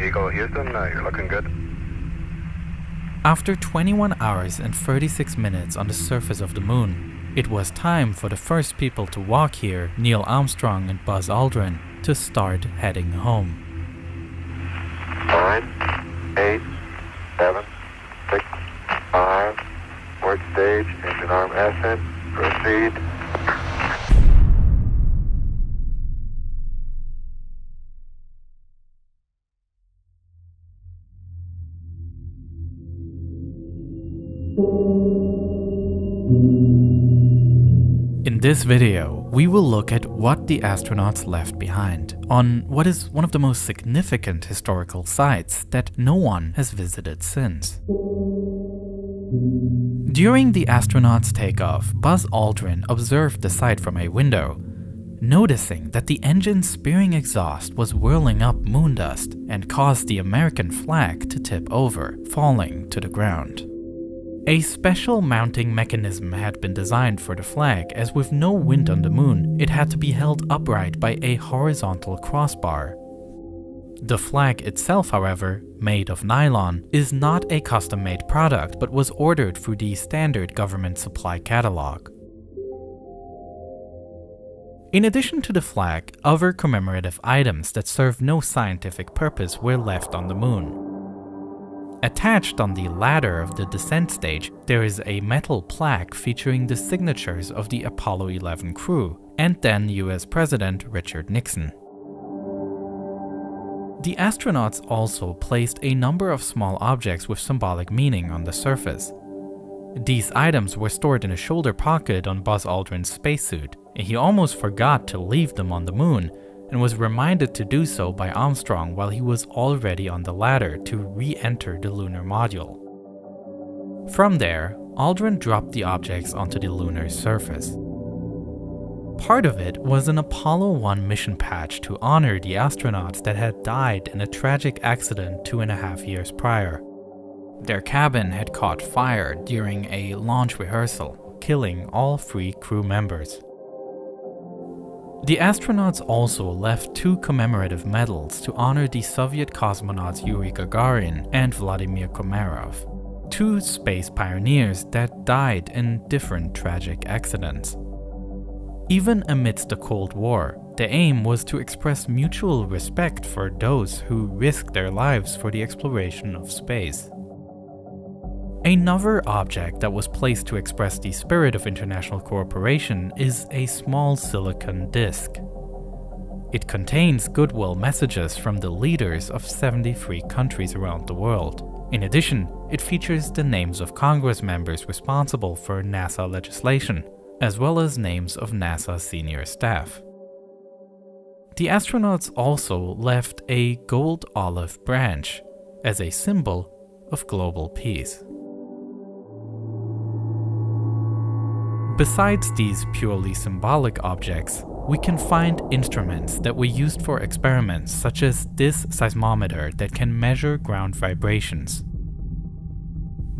Eagle Houston, you're looking good. After 21 hours and 36 minutes on the surface of the moon, it was time for the first people to walk here, Neil Armstrong and Buzz Aldrin, to start heading home. 9, 8, 7, 6, 5, work stage, engine arm ascent, proceed. In this video, we will look at what the astronauts left behind on what is one of the most significant historical sites that no one has visited since. During the astronauts' takeoff, Buzz Aldrin observed the site from a window, noticing that the engine's spewing exhaust was whirling up moon dust and caused the American flag to tip over, falling to the ground. A special mounting mechanism had been designed for the flag, as with no wind on the moon, it had to be held upright by a horizontal crossbar. The flag itself, however, made of nylon, is not a custom-made product but was ordered through the standard government supply catalog. In addition to the flag, other commemorative items that serve no scientific purpose were left on the moon. Attached on the ladder of the descent stage, there is a metal plaque featuring the signatures of the Apollo 11 crew and then US President Richard Nixon. The astronauts also placed a number of small objects with symbolic meaning on the surface. These items were stored in a shoulder pocket on Buzz Aldrin's spacesuit, and he almost forgot to leave them on the moon, and was reminded to do so by Armstrong while he was already on the ladder to re-enter the lunar module. From there, Aldrin dropped the objects onto the lunar surface. Part of it was an Apollo 1 mission patch to honor the astronauts that had died in a tragic accident 2.5 years prior. Their cabin had caught fire during a launch rehearsal, killing all 3 crew members. The astronauts also left 2 commemorative medals to honor the Soviet cosmonauts Yuri Gagarin and Vladimir Komarov, 2 space pioneers that died in different tragic accidents. Even amidst the Cold War, the aim was to express mutual respect for those who risked their lives for the exploration of space. Another object that was placed to express the spirit of international cooperation is a small silicon disc. It contains goodwill messages from the leaders of 73 countries around the world. In addition, it features the names of Congress members responsible for NASA legislation, as well as names of NASA senior staff. The astronauts also left a gold olive branch as a symbol of global peace. Besides these purely symbolic objects, we can find instruments that were used for experiments, such as this seismometer that can measure ground vibrations.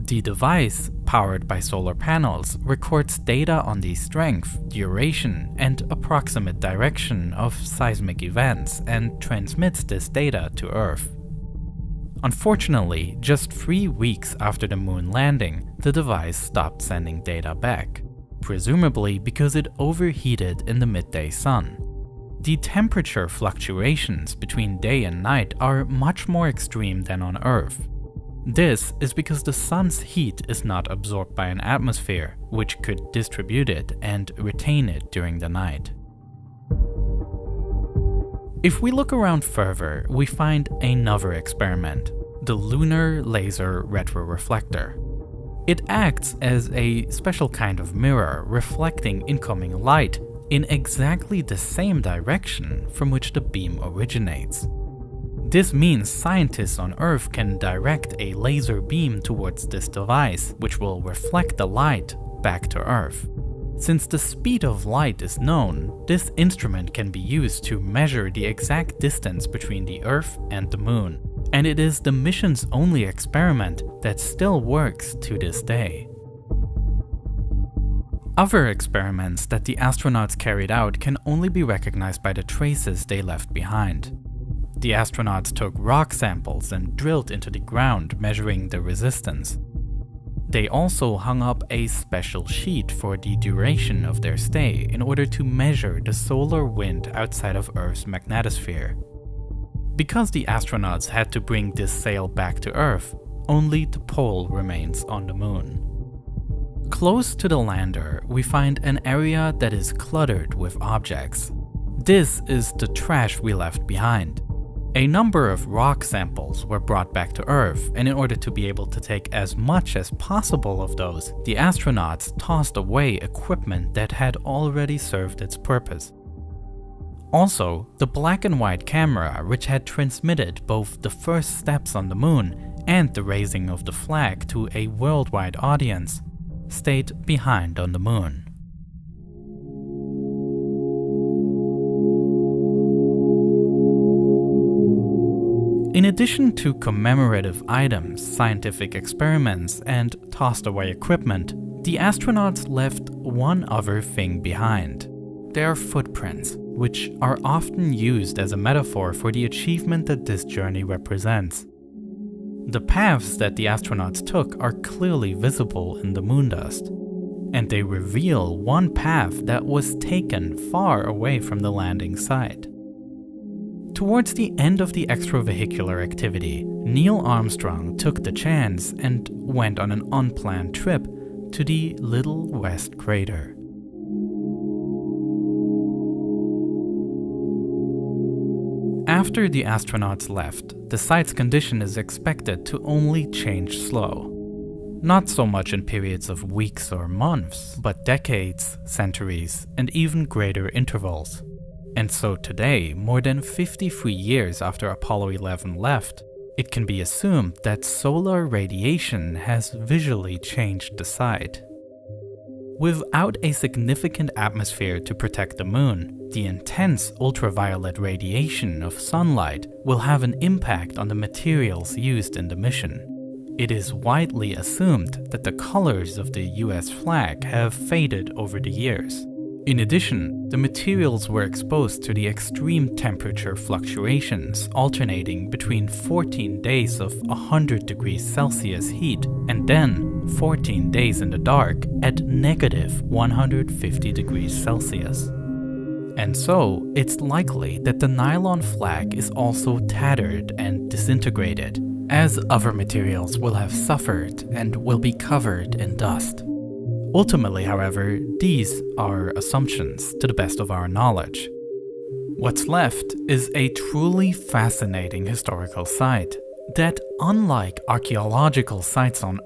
The device, powered by solar panels, records data on the strength, duration, and approximate direction of seismic events and transmits this data to Earth. Unfortunately, just 3 weeks after the moon landing, the device stopped sending data back, presumably because it overheated in the midday sun. The temperature fluctuations between day and night are much more extreme than on Earth. This is because the sun's heat is not absorbed by an atmosphere, which could distribute it and retain it during the night. If we look around further, we find another experiment, the Lunar Laser Retroreflector. It acts as a special kind of mirror reflecting incoming light in exactly the same direction from which the beam originates. This means scientists on Earth can direct a laser beam towards this device, which will reflect the light back to Earth. Since the speed of light is known, this instrument can be used to measure the exact distance between the Earth and the Moon, and it is the mission's only experiment that still works to this day. Other experiments that the astronauts carried out can only be recognized by the traces they left behind. the astronauts took rock samples and drilled into the ground, measuring the resistance. They also hung up a special sheet for the duration of their stay in order to measure the solar wind outside of Earth's magnetosphere. Because the astronauts had to bring this sail back to Earth, only the pole remains on the moon. Close to the lander, we find an area that is cluttered with objects. This is the trash we left behind. A number of rock samples were brought back to Earth, and in order to be able to take as much as possible of those, the astronauts tossed away equipment that had already served its purpose. Also, the black and white camera, which had transmitted both the first steps on the moon and the raising of the flag to a worldwide audience, stayed behind on the moon. In addition to commemorative items, scientific experiments, and tossed away equipment, the astronauts left one other thing behind: their footprints, which are often used as a metaphor for the achievement that this journey represents. The paths that the astronauts took are clearly visible in the moon dust, and they reveal one path that was taken far away from the landing site. Towards the end of the extravehicular activity, Neil Armstrong took the chance and went on an unplanned trip to the Little West Crater. After the astronauts left, the site's condition is expected to only change slow. Not so much in periods of weeks or months, but decades, centuries, and even greater intervals. And so today, more than 53 years after Apollo 11 left, it can be assumed that solar radiation has visually changed the site. Without a significant atmosphere to protect the moon, the intense ultraviolet radiation of sunlight will have an impact on the materials used in the mission. It is widely assumed that the colors of the US flag have faded over the years. In addition, the materials were exposed to the extreme temperature fluctuations, alternating between 14 days of 100 degrees Celsius heat and then 14 days in the dark at negative 150 degrees Celsius. And so, it's likely that the nylon flag is also tattered and disintegrated, as other materials will have suffered and will be covered in dust. Ultimately, however, these are assumptions to the best of our knowledge. What's left is a truly fascinating historical site that, unlike archaeological sites on